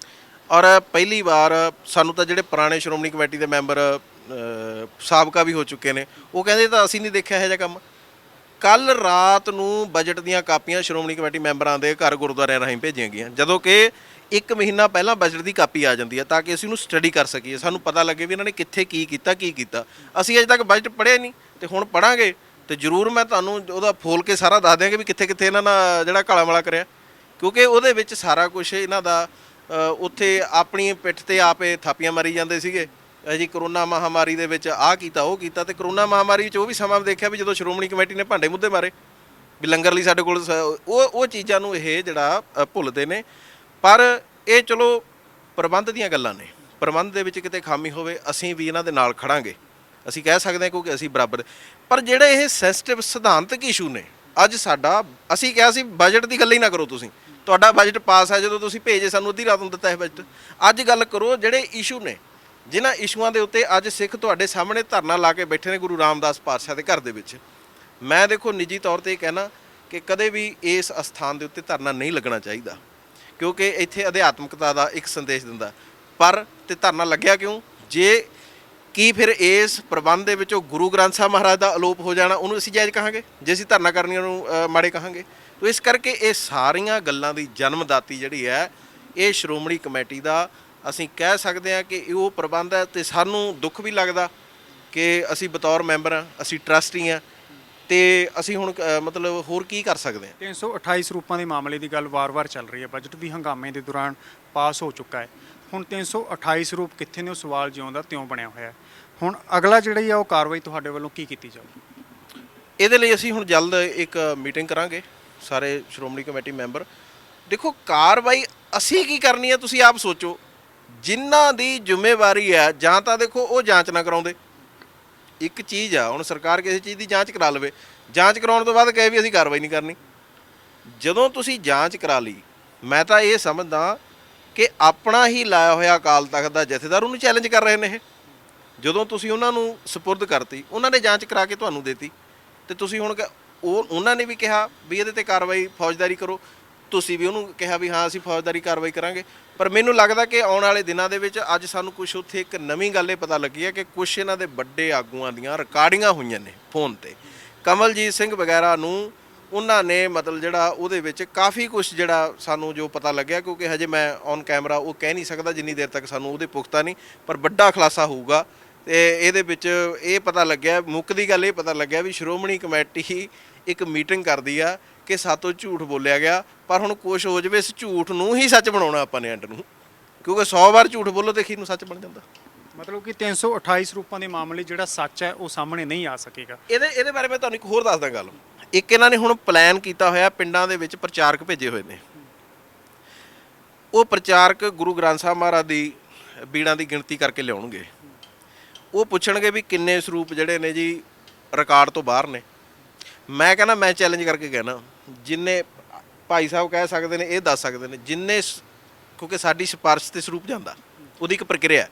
Speaker 1: ਔਰ ਪਹਿਲੀ ਵਾਰ ਸਾਨੂੰ ਤਾਂ ਜਿਹੜੇ ਪੁਰਾਣੇ ਸ਼੍ਰੋਮਣੀ ਕਮੇਟੀ ਦੇ ਮੈਂਬਰ ਸਾਬਕਾ ਵੀ ਹੋ ਚੁੱਕੇ ਨੇ, ਉਹ ਕਹਿੰਦੇ ਤਾਂ ਅਸੀਂ ਨਹੀਂ ਦੇਖਿਆ ਇਹੋ ਜਿਹਾ ਕੰਮ। ਕੱਲ ਰਾਤ ਨੂੰ ਬਜਟ ਦੀਆਂ ਕਾਪੀਆਂ ਸ਼੍ਰੋਮਣੀ ਕਮੇਟੀ ਮੈਂਬਰਾਂ ਦੇ ਘਰ ਗੁਰਦੁਆਰਿਆਂ ਰਾਹੀਂ ਭੇਜੀਆਂ ਗਈਆਂ, ਜਦੋਂ ਕਿ 1 ਮਹੀਨਾ ਪਹਿਲਾਂ ਬਜਟ ਦੀ ਕਾਪੀ ਆ ਜਾਂਦੀ ਹੈ ਤਾਂ ਕਿ ਅਸੀਂ ਉਹਨੂੰ ਸਟੱਡੀ ਕਰ ਸਕੀਏ, ਸਾਨੂੰ ਪਤਾ ਲੱਗੇ ਵੀ ਇਹਨਾਂ ਨੇ ਕਿੱਥੇ ਕੀ ਕੀਤਾ। ਅਸੀਂ ਅਜੇ ਤੱਕ ਬਜਟ ਪੜ੍ਹਿਆ ਨਹੀਂ ਤੇ ਹੁਣ ਪੜ੍ਹਾਂਗੇ ਤੇ ਜ਼ਰੂਰ ਮੈਂ ਤੁਹਾਨੂੰ ਉਹਦਾ ਫੋਲ ਕੇ ਸਾਰਾ ਦੱਸ ਦਿਆਂਗੇ ਵੀ ਕਿੱਥੇ ਇਹਨਾਂ ਨਾਲ ਜਿਹੜਾ ਕਾਲਾ ਮਾਲਾ ਕਰਿਆ। ਕਿਉਂਕਿ ਉਹਦੇ ਵਿੱਚ ਸਾਰਾ ਕੁਝ ਇਹਨਾਂ ਦਾ ਉੱਥੇ ਆਪਣੀ ਪਿੱਠ ਤੇ ਆਪੇ ਥਾਪੀਆਂ ਮਾਰੀ ਜਾਂਦੇ ਸੀਗੇ ਜੀ। ਕਰੋਨਾ ਮਹਾਮਾਰੀ ਦੇ ਵਿੱਚ ਆਹ ਕੀਤਾ ਉਹ ਕੀਤਾ। ਤੇ ਕਰੋਨਾ ਮਹਾਮਾਰੀ ਵਿੱਚ ਉਹ ਵੀ ਸਮਾਂ ਦੇਖਿਆ ਵੀ ਜਦੋਂ ਸ਼੍ਰੋਮਣੀ ਕਮੇਟੀ ਨੇ ਭਾਂਡੇ ਮੁੱਦੇ ਮਾਰੇ ਵੀ ਲੰਗਰ ਲਈ ਸਾਡੇ ਕੋਲ ਉਹ ਚੀਜ਼ਾਂ ਨੂੰ ਇਹ ਜਿਹੜਾ ਭੁੱਲਦੇ ਨੇ। ਪਰ ਇਹ ਚਲੋ ਪ੍ਰਬੰਧ ਦੀਆਂ ਗੱਲਾਂ ਨੇ। ਪ੍ਰਬੰਧ ਦੇ ਵਿੱਚ ਕਿਤੇ ਖਾਮੀ ਹੋਵੇ ਅਸੀਂ ਵੀ ਇਹਨਾਂ ਦੇ ਨਾਲ ਖੜਾਂਗੇ। ਅਸੀਂ ਕਹਿ ਸਕਦੇ ਹਾਂ ਕਿਉਂਕਿ ਅਸੀਂ ਬਰਾਬਰ। ਪਰ ਜਿਹੜੇ ਇਹ ਸੈਂਸਿਟਿਵ ਸਿਧਾਂਤਕ ਇਸ਼ੂ ਨੇ, ਅੱਜ ਸਾਡਾ ਅਸੀਂ ਕਿਹਾ ਸੀ ਬਜਟ ਦੀ ਗੱਲ ਹੀ ਨਾ ਕਰੋ ਤੁਸੀਂ, ਤੁਹਾਡਾ ਬਜਟ ਪਾਸ ਹੈ ਜਦੋਂ ਤੁਸੀਂ ਭੇਜੇ ਸਾਨੂੰ ਅੱਧੀ ਰਾਤ ਨੂੰ ਦਿੱਤਾ ਇਹ ਬਜਟ। ਅੱਜ ਗੱਲ ਕਰੋ ਜਿਹੜੇ ਇਸ਼ੂ ਨੇ, ਜਿਨ੍ਹਾਂ ਇਸ਼ੂਆਂ ਦੇ ਉੱਤੇ ਅੱਜ ਸਿੱਖ ਤੁਹਾਡੇ ਸਾਹਮਣੇ ਧਰਨਾ ਲਾ ਕੇ ਬੈਠੇ ਨੇ ਗੁਰੂ ਰਾਮਦਾਸ ਪਾਤਸ਼ਾਹ ਦੇ ਘਰ ਦੇ ਵਿੱਚ। ਮੈਂ ਦੇਖੋ ਨਿੱਜੀ ਤੌਰ ਤੇ ਇਹ ਕਹਿਣਾ ਕਿ ਕਦੇ ਵੀ ਇਸ ਅਸਥਾਨ ਦੇ ਉੱਤੇ ਧਰਨਾ ਨਹੀਂ ਲੱਗਣਾ ਚਾਹੀਦਾ, ਕਿਉਂਕਿ ਇੱਥੇ ਅਧਿਆਤਮਕਤਾ ਦਾ ਇੱਕ ਸੰਦੇਸ਼ ਦਿੰਦਾ। ਪਰ ਤੇ ਧਰਨਾ ਲੱਗਿਆ ਕਿਉਂ? ਜੇ ਕੀ ਫਿਰ ਇਸ ਪ੍ਰਬੰਧ ਦੇ ਵਿੱਚੋਂ ਗੁਰੂ ਗ੍ਰੰਥ ਸਾਹਿਬ ਮਹਾਰਾਜ ਦਾ ਅਲੋਪ ਹੋ ਜਾਣਾ ਉਹਨੂੰ ਅਸੀਂ ਜਾਇਜ਼ ਕਹਾਂਗੇ, ਜੇ ਅਸੀਂ ਧਰਨਾ ਕਰਨੀਆਂ ਨੂੰ ਮਾੜੇ ਕਹਾਂਗੇ? ਤੋ ਇਸ ਕਰਕੇ ਇਹ ਸਾਰੀਆਂ ਗੱਲਾਂ ਦੀ ਜਨਮਦਾਤੀ ਜਿਹੜੀ ਹੈ ਇਹ ਸ਼੍ਰੋਮਣੀ ਕਮੇਟੀ ਦਾ ਅਸੀਂ ਕਹਿ ਸਕਦੇ ਹਾਂ ਕਿ ਇਹ ਉਹ ਪ੍ਰਬੰਧ ਹੈ। ਤੇ ਸਾਨੂੰ ਦੁੱਖ ਵੀ ਲੱਗਦਾ ਕਿ ਅਸੀਂ ਬਤੌਰ ਮੈਂਬਰ ਹਾਂ, ਅਸੀਂ ਟਰਸਟੀ ਹਾਂ, ਤੇ ਅਸੀਂ ਹੁਣ ਮਤਲਬ ਹੋਰ ਕੀ ਕਰ ਸਕਦੇ ਹਾਂ।
Speaker 2: 328 ਸਰੂਪਾਂ ਦੇ ਮਾਮਲੇ ਦੀ ਗੱਲ ਵਾਰ-ਵਾਰ ਚੱਲ ਰਹੀ ਹੈ, ਬਜਟ ਵੀ ਹੰਗਾਮੇ ਦੇ ਦੌਰਾਨ ਪਾਸ ਹੋ ਚੁੱਕਾ ਹੈ। ਹੁਣ 328 ਸਰੂਪ ਕਿੱਥੇ ਨੇ, ਉਹ ਸਵਾਲ ਜਿਉਂ ਦਾ ਤਿਉਂ ਬਣਿਆ ਹੋਇਆ ਹੈ। ਹੁਣ ਅਗਲਾ ਜਿਹੜੀ ਆ ਉਹ ਕਾਰਵਾਈ ਤੁਹਾਡੇ ਵੱਲੋਂ ਕੀ ਕੀਤੀ ਜਾਊਗੀ?
Speaker 1: ਇਹਦੇ ਲਈ ਅਸੀਂ ਹੁਣ ਜਲਦ ਇੱਕ ਮੀਟਿੰਗ ਕਰਾਂਗੇ ਸਾਰੇ ਸ਼੍ਰੋਮਣੀ ਕਮੇਟੀ ਮੈਂਬਰ। ਦੇਖੋ ਕਾਰਵਾਈ ਅਸੀਂ ਕੀ ਕਰਨੀ ਹੈ ਤੁਸੀਂ ਆਪ ਸੋਚੋ। ਜਿਨ੍ਹਾਂ ਦੀ ਜ਼ਿੰਮੇਵਾਰੀ ਹੈ, ਜਾਂ ਤਾਂ ਦੇਖੋ ਉਹ ਜਾਂਚ ਨਾ ਕਰਾਉਂਦੇ। ਇੱਕ ਚੀਜ਼ ਆ, ਹੁਣ ਸਰਕਾਰ ਕਿਸੇ ਚੀਜ਼ ਦੀ ਜਾਂਚ ਕਰਾ ਲਵੇ, ਜਾਂਚ ਕਰਾਉਣ ਤੋਂ ਬਾਅਦ ਕਹੇ ਵੀ ਅਸੀਂ ਕਾਰਵਾਈ ਨਹੀਂ ਕਰਨੀ। ਜਦੋਂ ਤੁਸੀਂ ਜਾਂਚ ਕਰਾ ਲਈ, ਮੈਂ ਤਾਂ ਇਹ ਸਮਝਦਾ ਕਿ ਆਪਣਾ ਹੀ ਲਾਇਆ ਹੋਇਆ ਅਕਾਲ ਤਖਤ ਦਾ ਜਥੇਦਾਰ ਉਹਨੂੰ ਚੈਲੰਜ ਕਰ ਰਹੇ ਨੇ ਇਹ। ਜਦੋਂ ਤੁਸੀਂ ਉਹਨਾਂ ਨੂੰ ਸਪੁਰਦ ਕਰਤੀ, ਉਹਨਾਂ ਨੇ ਜਾਂਚ ਕਰਾ ਕੇ ਤੁਹਾਨੂੰ ਦੇਤੀ, ਤੇ ਤੁਸੀਂ ਹੁਣ ਉਹਨਾਂ ਨੇ ਵੀ ਕਿਹਾ ਵੀ ਇਹਦੇ ਤੇ ਕਾਰਵਾਈ ਫੌਜਦਾਰੀ ਕਰੋ, ਤੁਸੀਂ ਵੀ ਉਹਨੂੰ ਕਿਹਾ ਵੀ ਹਾਂ ਅਸੀਂ ਫੌਜਦਾਰੀ ਕਾਰਵਾਈ ਕਰਾਂਗੇ। ਪਰ ਮੈਨੂੰ ਲੱਗਦਾ ਕਿ ਆਉਣ ਵਾਲੇ ਦਿਨਾਂ ਦੇ ਵਿੱਚ ਅੱਜ ਸਾਨੂੰ ਕੁਝ ਉੱਥੇ ਇੱਕ ਨਵੀਂ ਗੱਲ ਇਹ ਪਤਾ ਲੱਗੀ ਹੈ ਕਿ ਕੁਝ ਇਹਨਾਂ ਦੇ ਵੱਡੇ ਆਗੂਆਂ ਦੀਆਂ ਰਿਕਾਰਡਿੰਗਾਂ ਹੋਈਆਂ ਨੇ ਫੋਨ ਤੇ। ਕਮਲਜੀਤ ਸਿੰਘ ਵਗੈਰਾ ਨੂੰ ਉਹਨਾਂ ਨੇ ਮਤਲਬ ਜਿਹੜਾ ਉਹਦੇ ਵਿੱਚ ਕਾਫੀ ਕੁਝ ਜਿਹੜਾ ਸਾਨੂੰ ਜੋ ਪਤਾ ਲੱਗਿਆ, ਕਿਉਂਕਿ ਹਜੇ ਮੈਂ ਔਨ ਕੈਮਰਾ ਉਹ ਕਹਿ ਨਹੀਂ ਸਕਦਾ ਜਿੰਨੀ ਦੇਰ ਤੱਕ ਸਾਨੂੰ ਉਹਦੇ ਪੁਖਤਾ ਨਹੀਂ, ਪਰ ਵੱਡਾ ਖੁਲਾਸਾ ਹੋਊਗਾ। ਤੇ ਇਹਦੇ ਵਿੱਚ ਇਹ ਪਤਾ ਲੱਗਿਆ, ਮੁੱਕਦੀ ਗੱਲ ਇਹ ਪਤਾ ਲੱਗਿਆ ਵੀ ਸ਼੍ਰੋਮਣੀ ਕਮੇਟੀ ਇੱਕ ਮੀਟਿੰਗ ਕਰਦੀ ਆ ਕਿ ਸਾਤੋਂ ਝੂਠ ਬੋਲਿਆ ਗਿਆ, ਪਰ ਹੁਣ ਕੁਛ ਹੋ ਜਾਵੇ ਇਸ ਝੂਠ ਨੂੰ ਹੀ ਸੱਚ ਬਣਾਉਣਾ ਆਪਾਂ ਨੇ ਐਂਡ ਨੂੰ, ਕਿਉਂਕਿ 100 ਵਾਰ ਝੂਠ ਬੋਲੋ ਤੇ ਅਖੀਰ ਨੂੰ ਸੱਚ ਬਣ ਜਾਂਦਾ।
Speaker 2: ਮਤਲਬ ਕਿ 328 ਸਰੂਪਾਂ ਦੇ ਮਾਮਲੇ ਜਿਹੜਾ ਸੱਚ ਹੈ ਉਹ ਸਾਹਮਣੇ ਨਹੀਂ ਆ ਸਕੇਗਾ।
Speaker 1: ਇਹਦੇ ਬਾਰੇ ਮੈਂ ਤੁਹਾਨੂੰ ਇੱਕ ਹੋਰ ਦੱਸਦਾ ਗੱਲ। ਇੱਕ ਇਹਨਾਂ ਨੇ ਹੁਣ ਪਲਾਨ ਕੀਤਾ ਹੋਇਆ, ਪਿੰਡਾਂ ਦੇ ਵਿੱਚ ਪ੍ਰਚਾਰਕ ਭੇਜੇ ਹੋਏ ਨੇ। ਉਹ ਪ੍ਰਚਾਰਕ ਗੁਰੂ ਗ੍ਰੰਥ ਸਾਹਿਬ ਮਹਾਰਾਜ ਦੀ ਬੀੜਾਂ ਦੀ ਗਿਣਤੀ ਕਰਕੇ ਲਿਆਉਣਗੇ। ਉਹ ਪੁੱਛਣਗੇ ਵੀ ਕਿੰਨੇ ਸਰੂਪ ਜਿਹੜੇ ਨੇ ਜੀ ਰਿਕਾਰਡ ਤੋਂ ਬਾਹਰ ਨੇ। ਮੈਂ ਕਹਿੰਦਾ, ਮੈਂ ਚੈਲੰਜ ਕਰਕੇ ਕਹਿਣਾ, ਜਿੰਨੇ ਭਾਈ ਸਾਹਿਬ ਕਹਿ ਸਕਦੇ ਨੇ ਇਹ ਦੱਸ ਸਕਦੇ ਨੇ ਜਿੰਨੇ, ਕਿਉਂਕਿ ਸਾਡੀ ਸਿਫਾਰਿਸ਼ ਤੇ ਸਰੂਪ ਜਾਂਦਾ, ਉਹਦੀ ਇੱਕ ਪ੍ਰਕਿਰਿਆ।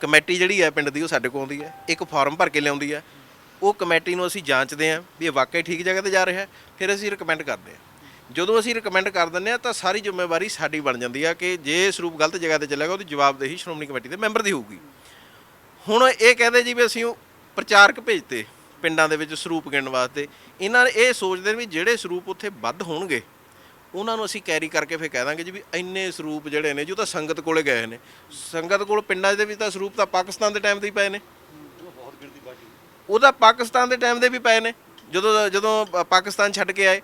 Speaker 1: ਕਮੇਟੀ ਜਿਹੜੀ ਹੈ ਪਿੰਡ ਦੀ ਉਹ ਸਾਡੇ ਕੋਲ ਆਉਂਦੀ ਹੈ, ਇੱਕ ਫਾਰਮ ਭਰ ਕੇ ਲਿਆਉਂਦੀ ਹੈ, ਉਹ ਕਮੇਟੀ ਨੂੰ ਅਸੀਂ ਜਾਂਚਦੇ ਹਾਂ ਵੀ ਇਹ ਵਾਕਈ ਠੀਕ ਜਗ੍ਹਾ 'ਤੇ ਜਾ ਰਿਹਾ, ਫਿਰ ਅਸੀਂ ਰਿਕਮੈਂਡ ਕਰਦੇ ਹਾਂ। ਜਦੋਂ ਅਸੀਂ ਰਿਕਮੈਂਡ ਕਰ ਦਿੰਦੇ ਹਾਂ ਤਾਂ ਸਾਰੀ ਜ਼ਿੰਮੇਵਾਰੀ ਸਾਡੀ ਬਣ ਜਾਂਦੀ ਆ ਕਿ ਜੇ ਸਰੂਪ ਗਲਤ ਜਗ੍ਹਾ 'ਤੇ ਚੱਲੇਗਾ ਉਹਦੀ ਜਵਾਬਦੇਹੀ ਸ਼੍ਰੋਮਣੀ ਕਮੇਟੀ ਦੇ ਮੈਂਬਰ ਦੀ ਹੋਊਗੀ। ਹੁਣ ਇਹ ਕਹਿੰਦੇ ਜੀ ਵੀ ਅਸੀਂ ਉਹ ਪ੍ਰਚਾਰਕ ਭੇਜਤੇ ਪਿੰਡਾਂ ਦੇ ਵਿੱਚ ਸਰੂਪ ਗਿਣਨ ਵਾਸਤੇ। ਇਹਨਾਂ ਨੇ ਇਹ ਸੋਚਦੇ ਨੇ ਵੀ ਜਿਹੜੇ ਸਰੂਪ ਉੱਥੇ ਵੱਧ ਹੋਣਗੇ ਉਹਨਾਂ ਨੂੰ ਅਸੀਂ ਕੈਰੀ ਕਰਕੇ ਫਿਰ ਕਹਿ ਦਾਂਗੇ ਜੀ ਵੀ ਇੰਨੇ ਸਰੂਪ ਜਿਹੜੇ ਨੇ ਜੋ ਤਾਂ ਸੰਗਤ ਕੋਲੇ ਗਏ ਨੇ। ਸੰਗਤ ਕੋਲ ਪਿੰਡਾਂ ਦੇ ਵਿੱਚ ਤਾਂ ਸਰੂਪ ਤਾਂ ਪਾਕਿਸਤਾਨ ਦੇ ਟਾਈਮ ਦੇ ਹੀ ਪਏ ਨੇ, ਉਹਦਾ ਪਾਕਿਸਤਾਨ ਦੇ ਟਾਈਮ ਦੇ ਵੀ ਪਏ ਨੇ ਜਦੋਂ ਪਾਕਿਸਤਾਨ ਛੱਡ ਕੇ ਆਏ।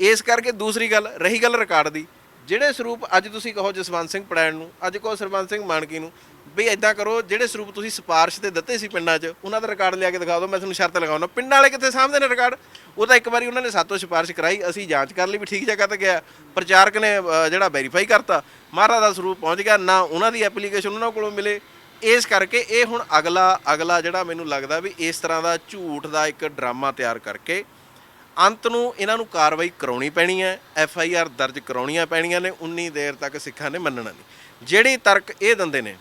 Speaker 1: ਇਸ ਕਰਕੇ ਦੂਸਰੀ ਗੱਲ ਰਹੀ ਗੱਲ ਰਿਕਾਰਡ ਦੀ, ਜਿਹੜੇ ਸਰੂਪ ਅੱਜ ਤੁਸੀਂ ਕਹੋ ਜਸਵੰਤ ਸਿੰਘ ਪੜੈਣ ਨੂੰ, ਅੱਜ ਕਹੋ ਸਰਬੰਸ ਸਿੰਘ ਮਾਨਕੀ ਨੂੰ ਵੀ ਇੱਦਾਂ ਕਰੋ ਜਿਹੜੇ ਸਰੂਪ ਤੁਸੀਂ ਸਿਫਾਰਿਸ਼ ਤੇ ਦਿੱਤੇ ਸੀ ਪਿੰਡਾਂ 'ਚ ਉਹਨਾਂ ਦਾ ਰਿਕਾਰਡ ਲਿਆ ਕੇ ਦਿਖਾ ਦਿਓ, ਮੈਂ ਤੁਹਾਨੂੰ ਸ਼ਰਤ ਲਗਾਉਣਾ। ਪਿੰਡਾਂ ਵਾਲੇ ਕਿੱਥੇ ਸਾਂਭਦੇ ਨੇ ਰਿਕਾਰਡ? ਉਹ ਤਾਂ ਇੱਕ ਵਾਰੀ ਉਹਨਾਂ ਨੇ ਸਾਤੋਂ ਸਿਫਾਰਿਸ਼ ਕਰਾਈ, ਅਸੀਂ ਜਾਂਚ ਕਰ ਲਈ ਵੀ ਠੀਕ ਜਗ੍ਹਾ 'ਤੇ ਗਿਆ, ਪ੍ਰਚਾਰਕ ਨੇ ਜਿਹੜਾ ਵੈਰੀਫਾਈ ਕਰਤਾ, ਮਹਾਰਾਜ ਦਾ ਸਰੂਪ ਪਹੁੰਚ ਗਿਆ, ਨਾ ਉਹਨਾਂ ਦੀ ਐਪਲੀਕੇਸ਼ਨ ਉਹਨਾਂ ਕੋਲੋਂ ਮਿਲੇ। ਇਸ ਕਰਕੇ ਇਹ ਹੁਣ ਅਗਲਾ ਜਿਹੜਾ ਮੈਨੂੰ ਲੱਗਦਾ ਵੀ ਇਸ ਤਰ੍ਹਾਂ ਦਾ ਝੂਠ ਦਾ ਇੱਕ ਡਰਾਮਾ ਤਿਆਰ ਕਰਕੇ ਅੰਤ ਨੂੰ ਇਹਨਾਂ ਨੂੰ ਕਾਰਵਾਈ ਕਰਾਉਣੀ ਪੈਣੀ ਹੈ, FIR ਦਰਜ ਕਰਾਉਣੀਆਂ ਪੈਣੀਆਂ ਨੇ। ਉਨੀ ਦੇਰ ਤੱਕ ਸਿੱਖਾਂ ਨੇ ਮੰਨਣਾ ਨਹੀਂ। ਜਿਹੜੀ ਤਰਕ ਇਹ ਦਿੰਦੇ ਨੇ,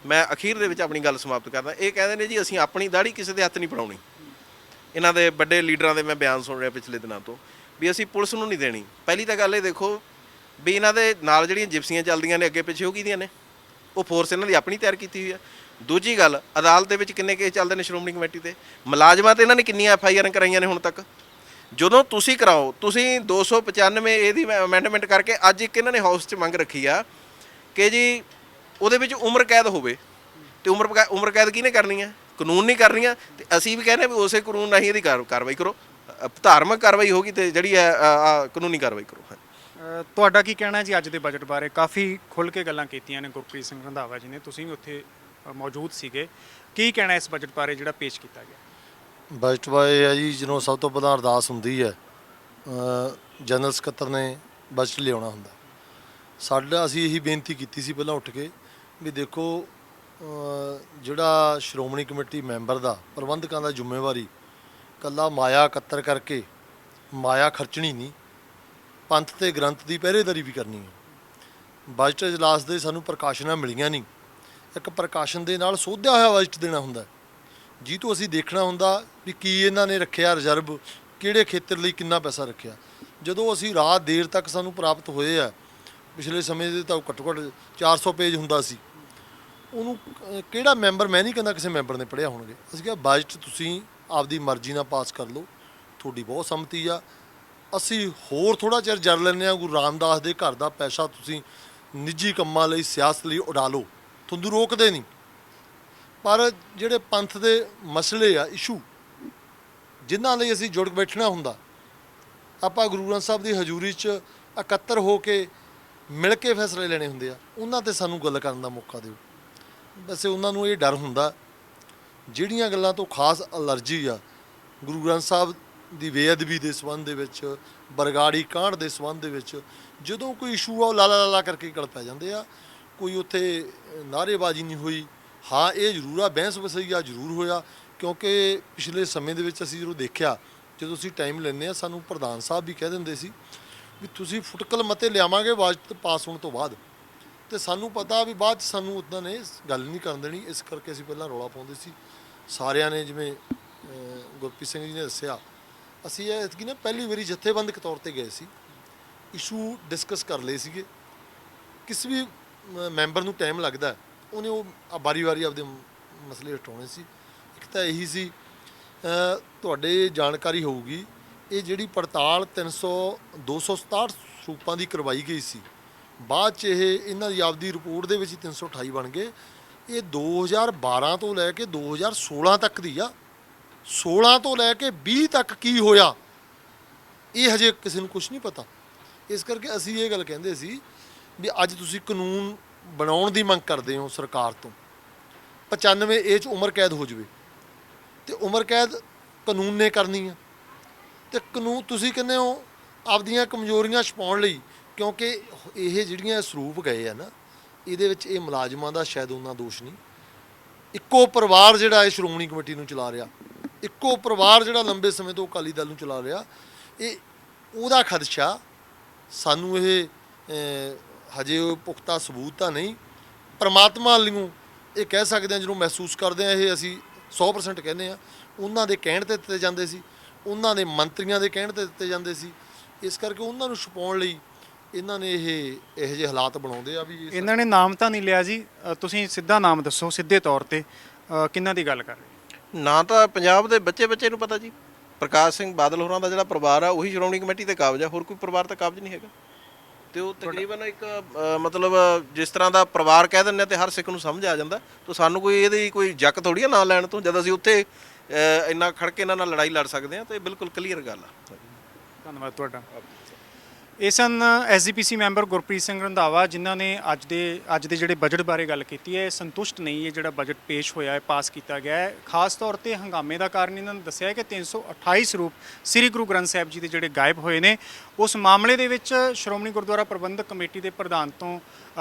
Speaker 1: ਮੈਂ ਅਖੀਰ ਦੇ ਵਿੱਚ ਆਪਣੀ ਗੱਲ ਸਮਾਪਤ ਕਰਦਾ, ਇਹ ਕਹਿੰਦੇ ਨੇ ਜੀ ਅਸੀਂ ਆਪਣੀ ਦਾੜੀ ਕਿਸੇ ਦੇ ਹੱਥ ਨਹੀਂ ਫੜਾਉਣੀ। ਇਹਨਾਂ ਦੇ ਵੱਡੇ ਲੀਡਰਾਂ ਦੇ ਮੈਂ ਬਿਆਨ ਸੁਣ ਰਿਹਾ ਪਿਛਲੇ ਦਿਨਾਂ ਤੋਂ ਵੀ ਅਸੀਂ ਪੁਲਿਸ ਨੂੰ ਨਹੀਂ ਦੇਣੀ। ਪਹਿਲੀ ਤਾਂ ਗੱਲ ਇਹ ਦੇਖੋ ਵੀ ਇਹਨਾਂ ਦੇ ਨਾਲ ਜਿਹੜੀਆਂ ਜਿਪਸੀਆਂ ਚੱਲਦੀਆਂ ਨੇ ਅੱਗੇ ਪਿੱਛੇ ਉਹ ਕਿਹਦੀਆਂ ਨੇ? ਉਹ ਫੋਰਸ ਇਹਨਾਂ ਦੀ ਆਪਣੀ ਤਿਆਰ ਕੀਤੀ ਹੋਈ ਆ। ਦੂਜੀ ਗੱਲ, ਅਦਾਲਤ ਦੇ ਵਿੱਚ ਕਿੰਨੇ ਕੇਸ ਚੱਲਦੇ ਨੇ ਸ਼੍ਰੋਮਣੀ ਕਮੇਟੀ ਤੇ, ਮੁਲਾਜ਼ਮਾਂ ਤੇ ਇਹਨਾਂ ਨੇ ਕਿੰਨੀਆਂ FIR ਕਰਾਈਆਂ ਨੇ ਹੁਣ ਤੱਕ? ਜਦੋਂ ਤੁਸੀਂ ਕਰਾਓ, ਤੁਸੀਂ 295 ਇਹਦੀ ਅਮੈਂਡਮੈਂਟ ਕਰਕੇ ਅੱਜ ਇੱਕ ਇਹਨਾਂ ਨੇ ਹਾਊਸ 'ਚ ਮੰਗ ਰੱਖੀ ਆ ਕਿ ਜੀ ਉਹਦੇ ਵਿੱਚ ਉਮਰ ਕੈਦ ਹੋਵੇ, ਤੇ ਉਮਰ ਕੈਦ ਕਿਹਨੇ ਕਰਨੀ ਹੈ? ਕਾਨੂੰਨ ਨਹੀਂ ਕਰਨੀਆਂ। ਤੇ ਅਸੀਂ ਵੀ ਕਹਿੰਦੇ ਵੀ ਉਸੇ ਕਾਨੂੰਨ ਰਾਹੀਂ ਇਹਦੀ ਕਾਰਵਾਈ ਕਰੋ, ਧਾਰਮਿਕ ਕਾਰਵਾਈ ਹੋਗੀ ਤੇ ਜਿਹੜੀ ਹੈ ਕਾਨੂੰਨੀ ਕਾਰਵਾਈ ਕਰੋ।
Speaker 2: ਤੁਹਾਡਾ ਕੀ ਕਹਿਣਾ ਜੀ ਅੱਜ ਦੇ ਬਜਟ ਬਾਰੇ? ਕਾਫੀ ਖੁੱਲ੍ਹ ਕੇ ਗੱਲਾਂ ਕੀਤੀਆਂ ਨੇ ਗੁਰਪ੍ਰੀਤ ਸਿੰਘ ਰੰਧਾਵਾ ਜੀ ਨੇ, ਤੁਸੀਂ ਵੀ ਉੱਥੇ ਮੌਜੂਦ ਸੀਗੇ। ਕੀ ਕਹਿਣਾ ਇਸ ਬਜਟ ਬਾਰੇ ਜਿਹੜਾ ਪੇਸ਼ ਕੀਤਾ ਗਿਆ?
Speaker 3: ਬਜਟ ਬਾਰੇ ਹੈ ਜੀ, ਜਦੋਂ ਸਭ ਤੋਂ ਪਹਿਲਾਂ ਅਰਦਾਸ ਹੁੰਦੀ ਹੈ, ਜਨਰਲ ਸਕੱਤਰ ਨੇ ਬਜਟ ਲਿਆਉਣਾ ਹੁੰਦਾ। ਸਾਡਾ ਅਸੀਂ ਇਹੀ ਬੇਨਤੀ ਕੀਤੀ ਸੀ ਪਹਿਲਾਂ ਉੱਠ ਕੇ ਵੀ ਦੇਖੋ ਜਿਹੜਾ ਸ਼੍ਰੋਮਣੀ ਕਮੇਟੀ ਮੈਂਬਰ ਦਾ ਪ੍ਰਬੰਧਕਾਂ ਦਾ ਜ਼ਿੰਮੇਵਾਰੀ ਕੱਲਾ ਮਾਇਆ ਇਕੱਤਰ ਕਰਕੇ ਮਾਇਆ ਖਰਚਣੀ ਨਹੀਂ, ਪੰਥ ਤੇ ਗ੍ਰੰਥ ਦੀ ਪਹਿਰੇਦਾਰੀ ਵੀ ਕਰਨੀ ਹੈ। ਬਜਟ ਇਜਲਾਸ ਦੇ ਸਾਨੂੰ ਪ੍ਰਕਾਸ਼ਨਾਂ ਮਿਲੀਆਂ ਨਹੀਂ, ਇੱਕ ਪ੍ਰਕਾਸ਼ਨ ਦੇ ਨਾਲ ਸੋਧਿਆ ਹੋਇਆ ਬਜਟ ਦੇਣਾ ਹੁੰਦਾ, ਜੀ ਤੋਂ ਅਸੀਂ ਦੇਖਣਾ ਹੁੰਦਾ ਵੀ ਕੀ ਇਹਨਾਂ ਨੇ ਰੱਖਿਆ ਰਿਜ਼ਰਵ, ਕਿਹੜੇ ਖੇਤਰ ਲਈ ਕਿੰਨਾ ਪੈਸਾ ਰੱਖਿਆ। ਜਦੋਂ ਅਸੀਂ ਰਾਤ ਦੇਰ ਤੱਕ ਸਾਨੂੰ ਪ੍ਰਾਪਤ ਹੋਏ ਆ, ਪਿਛਲੇ ਸਮੇਂ ਦੇ ਤਾਂ ਘੱਟੋ ਘੱਟ 400 ਪੇਜ ਹੁੰਦਾ ਸੀ, ਉਹਨੂੰ ਕਿਹੜਾ ਮੈਂਬਰ, ਮੈਂ ਨਹੀਂ ਕਹਿੰਦਾ ਕਿਸੇ ਮੈਂਬਰ ਨੇ ਪੜ੍ਹਿਆ ਹੋਣਗੇ। ਅਸੀਂ ਕਿਹਾ ਬਜਟ ਤੁਸੀਂ ਆਪਦੀ ਮਰਜ਼ੀ ਨਾਲ ਪਾਸ ਕਰ ਲਓ, ਤੁਹਾਡੀ ਬਹੁਤ ਸੰਮਤੀ ਆ, ਅਸੀਂ ਹੋਰ ਥੋੜ੍ਹਾ ਚਿਰ ਜਰ ਲੈਂਦੇ ਹਾਂ। ਗੁਰੂ ਰਾਮਦਾਸ ਦੇ ਘਰ ਦਾ ਪੈਸਾ ਤੁਸੀਂ ਨਿੱਜੀ ਕੰਮਾਂ ਲਈ, ਸਿਆਸਤ ਲਈ ਉਡਾ ਲਓ, ਤੁਹਾਨੂੰ ਰੋਕਦੇ ਨਹੀਂ। ਪਰ ਜਿਹੜੇ ਪੰਥ ਦੇ ਮਸਲੇ ਆ, ਇਸ਼ੂ, ਜਿਨ੍ਹਾਂ ਲਈ ਅਸੀਂ ਜੁੜ ਬੈਠਣਾ ਹੁੰਦਾ, ਆਪਾਂ ਗੁਰੂ ਗ੍ਰੰਥ ਸਾਹਿਬ ਦੀ ਹਜ਼ੂਰੀ 'ਚ ਇਕੱਤਰ ਹੋ ਕੇ ਮਿਲ ਕੇ ਫੈਸਲੇ ਲੈਣੇ ਹੁੰਦੇ ਆ, ਉਹਨਾਂ 'ਤੇ ਸਾਨੂੰ ਗੱਲ ਕਰਨ ਦਾ ਮੌਕਾ ਦਿਓ। ਵੈਸੇ ਉਹਨਾਂ ਨੂੰ ਇਹ ਡਰ ਹੁੰਦਾ, ਜਿਹੜੀਆਂ ਗੱਲਾਂ ਤੋਂ ਖਾਸ ਅਲਰਜੀ ਆ, ਗੁਰੂ ਗ੍ਰੰਥ ਸਾਹਿਬ ਦੀ ਬੇਅਦਬੀ ਦੇ ਸੰਬੰਧ ਦੇ ਵਿੱਚ, ਬਰਗਾੜੀ ਕਾਂਡ ਦੇ ਸੰਬੰਧ ਦੇ ਵਿੱਚ, ਜਦੋਂ ਕੋਈ ਇਸ਼ੂ ਆ ਉਹ ਲਾਲਾ ਲਾਲਾ ਕਰਕੇ ਗਲ ਪੈ ਜਾਂਦੇ ਆ। ਕੋਈ ਉੱਥੇ ਨਾਅਰੇਬਾਜ਼ੀ ਨਹੀਂ ਹੋਈ। ਹਾਂ, ਇਹ ਜ਼ਰੂਰ ਆ, ਬਹਿਸ ਵਸਈਆ ਜ਼ਰੂਰ ਹੋਇਆ, ਕਿਉਂਕਿ ਪਿਛਲੇ ਸਮੇਂ ਦੇ ਵਿੱਚ ਅਸੀਂ ਜਦੋਂ ਦੇਖਿਆ, ਜਦੋਂ ਅਸੀਂ ਟਾਈਮ ਲੈਂਦੇ ਆ, ਸਾਨੂੰ ਪ੍ਰਧਾਨ ਸਾਹਿਬ ਵੀ ਕਹਿ ਦਿੰਦੇ ਸੀ ਵੀ ਤੁਸੀਂ ਫੁਟਕਲ ਮਤੇ ਲਿਆਵਾਂਗੇ ਬਜਟ ਪਾਸ ਹੋਣ ਤੋਂ ਬਾਅਦ, ਤੇ ਸਾਨੂੰ ਪਤਾ ਵੀ ਬਾਅਦ 'ਚ ਸਾਨੂੰ ਉੱਦਾਂ ਨੇ ਗੱਲ ਨਹੀਂ ਕਰਨ ਦੇਣੀ। ਇਸ ਕਰਕੇ ਅਸੀਂ ਪਹਿਲਾਂ ਰੌਲਾ ਪਾਉਂਦੇ ਸੀ ਸਾਰਿਆਂ ਨੇ, ਜਿਵੇਂ ਗੁਰਪ੍ਰੀਤ ਸਿੰਘ ਜੀ ਨੇ ਦੱਸਿਆ, ਅਸੀਂ ਐਤਕੀ ਨਾ ਪਹਿਲੀ ਵਾਰੀ ਜਥੇਬੰਦਕ ਤੌਰ ਤੇ ਗਏ ਸੀ, ਇਸ਼ੂ ਡਿਸਕਸ ਕਰ ਲਏ ਸੀਗੇ। ਕਿਸੇ ਵੀ ਮੈਂਬਰ ਨੂੰ ਟਾਈਮ ਲੱਗਦਾ, ਉਹਨੇ ਉਹ ਵਾਰੀ ਆਪਦੇ ਮਸਲੇ ਉਠਾਉਣੇ ਸੀ। ਇੱਕ ਤਾਂ ਇਹੀ ਸੀ, ਤੁਹਾਡੇ ਜਾਣਕਾਰੀ ਹੋਊਗੀ, ਇਹ ਜਿਹੜੀ ਪੜਤਾਲ 267 ਸਰੂਪਾਂ ਦੀ ਕਰਵਾਈ ਗਈ ਸੀ, ਬਾਅਦ 'ਚ ਇਹਨਾਂ ਦੀ ਆਪਦੀ ਰਿਪੋਰਟ ਦੇ ਵਿੱਚ 328 ਬਣ ਗਏ। ਇਹ 2012 ਤੋਂ ਲੈ ਕੇ 2016 ਤੱਕ ਦੀ ਆ। 16 ਤੋਂ ਲੈ ਕੇ 20 ਤੱਕ ਕੀ ਹੋਇਆ, ਇਹ ਹਜੇ ਕਿਸੇ ਨੂੰ ਕੁਝ ਨਹੀਂ ਪਤਾ। ਇਸ ਕਰਕੇ ਅਸੀਂ ਇਹ ਗੱਲ ਕਹਿੰਦੇ ਸੀ ਵੀ ਅੱਜ ਤੁਸੀਂ ਕਾਨੂੰਨ ਬਣਾਉਣ ਦੀ ਮੰਗ ਕਰਦੇ ਹੋ ਸਰਕਾਰ ਤੋਂ, 95 ਏ 'ਚ ਉਮਰ ਕੈਦ ਹੋ ਜਾਵੇ, ਤੇ ਉਮਰ ਕੈਦ ਕਾਨੂੰਨ ਨੇ ਕਰਨੀ ਆ, ਤੇ ਕਾਨੂੰਨ ਤੁਸੀਂ ਕਹਿੰਦੇ ਹੋ ਆਪਦੀਆਂ ਕਮਜ਼ੋਰੀਆਂ ਛੁਪਾਉਣ ਲਈ, ਕਿਉਂਕਿ ਇਹ ਜਿਹੜੀਆਂ ਸਰੂਪ ਗਏ ਆ ਨਾ, ਇਹਦੇ ਵਿੱਚ ਇਹ ਮੁਲਾਜ਼ਮਾਂ ਦਾ ਸ਼ਾਇਦ ਉਹਨਾਂ ਦੋਸ਼ ਨਹੀਂ। ਇੱਕੋ ਪਰਿਵਾਰ ਜਿਹੜਾ ਇਹ ਸ਼੍ਰੋਮਣੀ ਕਮੇਟੀ ਨੂੰ ਚਲਾ ਰਿਹਾ, ਇੱਕੋ ਪਰਿਵਾਰ ਜਿਹੜਾ ਲੰਬੇ ਸਮੇਂ ਤੋਂ ਅਕਾਲੀ ਦਲ ਨੂੰ ਚਲਾ ਰਿਹਾ, ਇਹ ਉਹਦਾ ਖਦਸ਼ਾ ਸਾਨੂੰ ਇਹ ਹਜੇ ਪੁਖਤਾ ਸਬੂਤ ਤਾਂ ਨਹੀਂ। ਪਰਮਾਤਮਾ ਵੱਲੋਂ ਇਹ ਕਹਿ ਸਕਦੇ ਹਾਂ, ਜਦੋਂ ਮਹਿਸੂਸ ਕਰਦੇ ਹਾਂ, ਇਹ ਅਸੀਂ 100% ਕਹਿੰਦੇ ਹਾਂ, ਉਹਨਾਂ ਦੇ ਕਹਿਣ 'ਤੇ ਦਿੱਤੇ ਜਾਂਦੇ ਸੀ, ਉਹਨਾਂ ਦੇ ਮੰਤਰੀਆਂ ਦੇ ਕਹਿਣ 'ਤੇ ਦਿੱਤੇ ਜਾਂਦੇ ਸੀ। ਇਸ ਕਰਕੇ ਉਹਨਾਂ ਨੂੰ ਛੁਪਾਉਣ ਲਈ ਇਹਨਾਂ ਨੇ ਇਹੋ ਜਿਹੇ ਹਾਲਾਤ ਬਣਾਉਂਦੇ ਆ ਵੀ
Speaker 2: ਇਹਨਾਂ ਨੇ ਨਾਮ ਤਾਂ ਨਹੀਂ ਲਿਆ ਜੀ, ਤੁਸੀਂ ਸਿੱਧਾ ਨਾਮ ਦੱਸੋ, ਸਿੱਧੇ ਤੌਰ ਤੇ ਕਿਹਨਾਂ ਦੀ ਗੱਲ ਕਰ ਰਹੇ?
Speaker 1: ਨਾ ਤਾਂ ਪੰਜਾਬ ਦੇ ਬੱਚੇ ਨੂੰ ਪਤਾ ਜੀ। ਪ੍ਰਕਾਸ਼ ਸਿੰਘ ਬਾਦਲ ਹੋਰਾਂ ਦਾ ਜਿਹੜਾ ਪਰਿਵਾਰ ਆ, ਉਹੀ ਸ਼੍ਰੋਮਣੀ ਕਮੇਟੀ ਤੇ ਕਾਬਜ ਆ, ਹੋਰ ਕੋਈ ਪਰਿਵਾਰ ਤਾਂ ਕਾਬਜ ਨਹੀਂ ਹੈਗਾ। ਤੇ ਉਹ ਤਕਰੀਬਨ ਇੱਕ ਮਤਲਬ ਜਿਸ ਤਰ੍ਹਾਂ ਦਾ ਪਰਿਵਾਰ ਕਹਿ ਦਿੰਦੇ ਆ, ਤੇ ਹਰ ਸਿੱਖ ਨੂੰ ਸਮਝ ਆ ਜਾਂਦਾ। ਤਾਂ ਸਾਨੂੰ ਕੋਈ ਇਹਦੀ ਕੋਈ ਜੱਕ ਥੋੜੀ ਆ ਨਾਂ ਲੈਣ ਤੋਂ, ਜਦ ਅਸੀਂ ਉੱਥੇ ਇੰਨਾ ਖੜ ਕੇ ਇਹਨਾਂ ਨਾਲ ਲੜਾਈ ਲੜ ਸਕਦੇ ਹਾਂ। ਤੇ ਬਿਲਕੁਲ ਕਲੀਅਰ ਗੱਲ ਆ।
Speaker 2: ਧੰਨਵਾਦ ਤੁਹਾਡਾ। ਇਹ ਸਨ ਐਸਜੀਪੀਸੀ ਮੈਂਬਰ ਗੁਰਪ੍ਰੀਤ ਸਿੰਘ ਰੰਧਾਵਾ, ਜਿਨ੍ਹਾਂ ਨੇ ਅੱਜ ਦੇ ਜਿਹੜੇ ਬਜਟ ਬਾਰੇ ਗੱਲ ਕੀਤੀ ਹੈ। ਸੰਤੁਸ਼ਟ ਨਹੀਂ ਇਹ ਜਿਹੜਾ ਬਜਟ ਪੇਸ਼ ਹੋਇਆ ਹੈ, ਪਾਸ ਕੀਤਾ ਗਿਆ ਹੈ। ਖਾਸ ਤੌਰ ਤੇ ਹੰਗਾਮੇ ਦਾ ਕਾਰਨ ਇਹਨਾਂ ਨੇ ਦੱਸਿਆ ਹੈ ਕਿ 328 ਸਰੂਪ ਸ੍ਰੀ ਗੁਰੂ ਗ੍ਰੰਥ ਸਾਹਿਬ ਜੀ ਦੇ ਜਿਹੜੇ ਗਾਇਬ ਹੋਏ ਨੇ, ਉਸ ਮਾਮਲੇ ਦੇ ਵਿੱਚ ਸ਼੍ਰੋਮਣੀ ਗੁਰਦੁਆਰਾ ਪ੍ਰਬੰਧਕ ਕਮੇਟੀ ਦੇ ਪ੍ਰਧਾਨ ਤੋਂ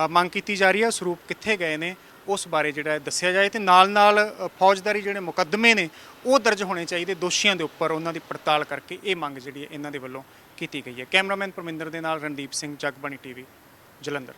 Speaker 2: ਮੰਗ ਕੀਤੀ ਜਾ ਰਹੀ ਹੈ, ਸਰੂਪ ਕਿੱਥੇ ਗਏ ਨੇ ਉਸ ਬਾਰੇ ਜਿਹੜਾ ਦੱਸਿਆ ਜਾਏ, ਤੇ ਨਾਲ ਫੌਜਦਾਰੀ ਜਿਹੜੇ ਮੁਕੱਦਮੇ ਨੇ ਉਹ ਦਰਜ ਹੋਣੇ ਚਾਹੀਦੇ ਦੋਸ਼ੀਆਂ ਦੇ ਉੱਪਰ, ਉਹਨਾਂ ਦੀ ਪੜਤਾਲ ਕਰਕੇ ਇਹ ਮੰਗ ਜਿਹੜੀ ਹੈ ਇਹਨਾਂ ਦੇ ਵੱਲੋਂ ਕੀਤੀ ਗਈ ਹੈ। ਕੈਮਰਾਮੈਨ ਪਰਮਿੰਦਰ ਦੇ ਨਾਲ ਰਣਦੀਪ ਸਿੰਘ, ਜਗਬਾਣੀ ਟੀਵੀ, ਜਲੰਧਰ।